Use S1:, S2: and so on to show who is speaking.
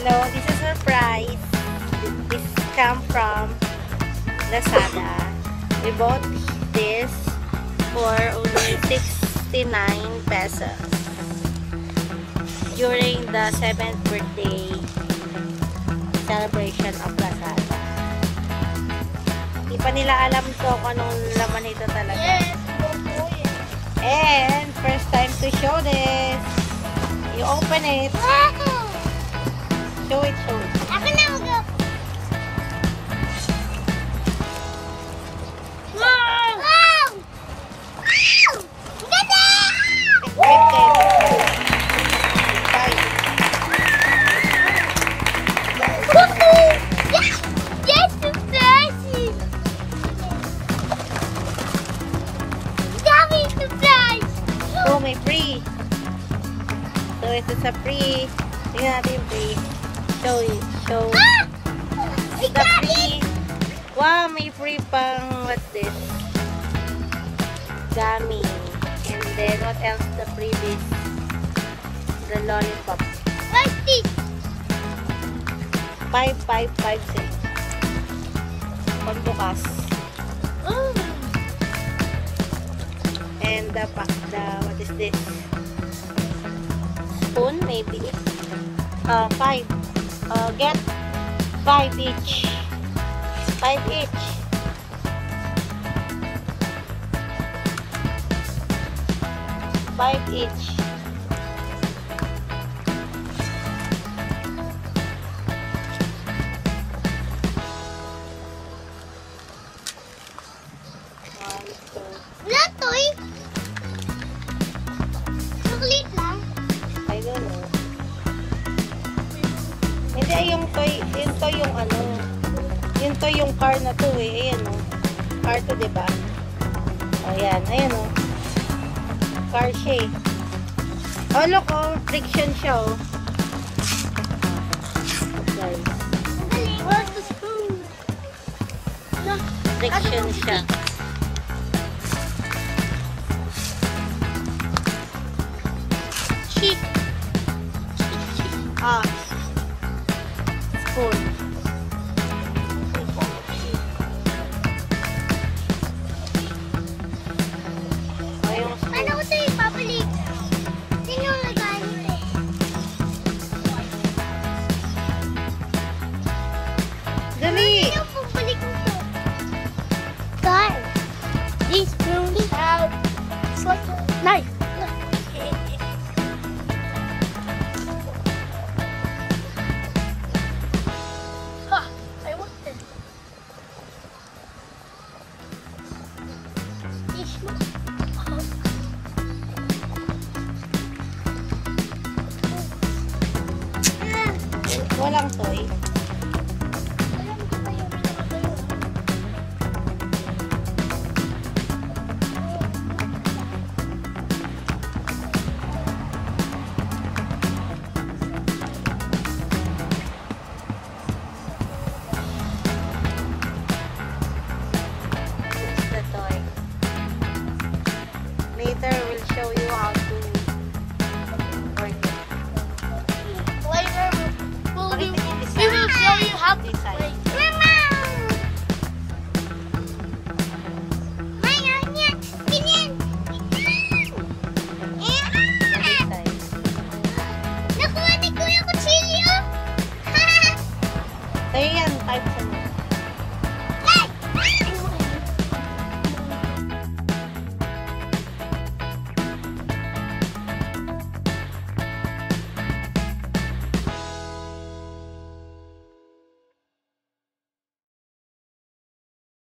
S1: No, this is a surprise. This come from Lazada. We bought this for only 69 pesos during the 7th birthday celebration of Lazada. Di pa nila alam to kung anong laman ito talaga.
S2: Yes,
S1: and first time to show this. You open it. Show it, show it.
S2: Ako na mag-go. Wow! Wow! Ganda! Yes, surprise! Dami surprise!
S1: So, may free. So, ito sa free. Tingnan natin yung free. Show it. Show.
S2: Ah! I
S1: The
S2: got
S1: free.
S2: it!
S1: Wow, may free pang, what's this? Gummy. And then, what else the freebies? The lollipop.
S2: What's this?
S1: 556. Pagbukas.
S2: Oh.
S1: And the, what is this? Spoon, maybe. 5. Get 5 each. 5 each. 5 each.
S2: Wala to eh. Chocolate lang.
S1: I don't know. Hindi, yung toy, yun to yung ano, yun to yung car na to eh. Ayan o. Car to, diba? Ayan, ayan o. Car siya eh. Oh, look oh. Friction siya oh. Guys.
S2: Where's the spoon? No.
S1: Friction siya.
S2: Cheap.
S1: Ah. Spoon. Oh, yung spoon.
S2: Ano ko ito ipapalik? Sino yung nag-ano?
S1: Dali!
S2: Sino yung pabalik mo ito? God. These spoons have... It's like a knife. Look. Ha! I want this. These spoons.
S1: Walang toy.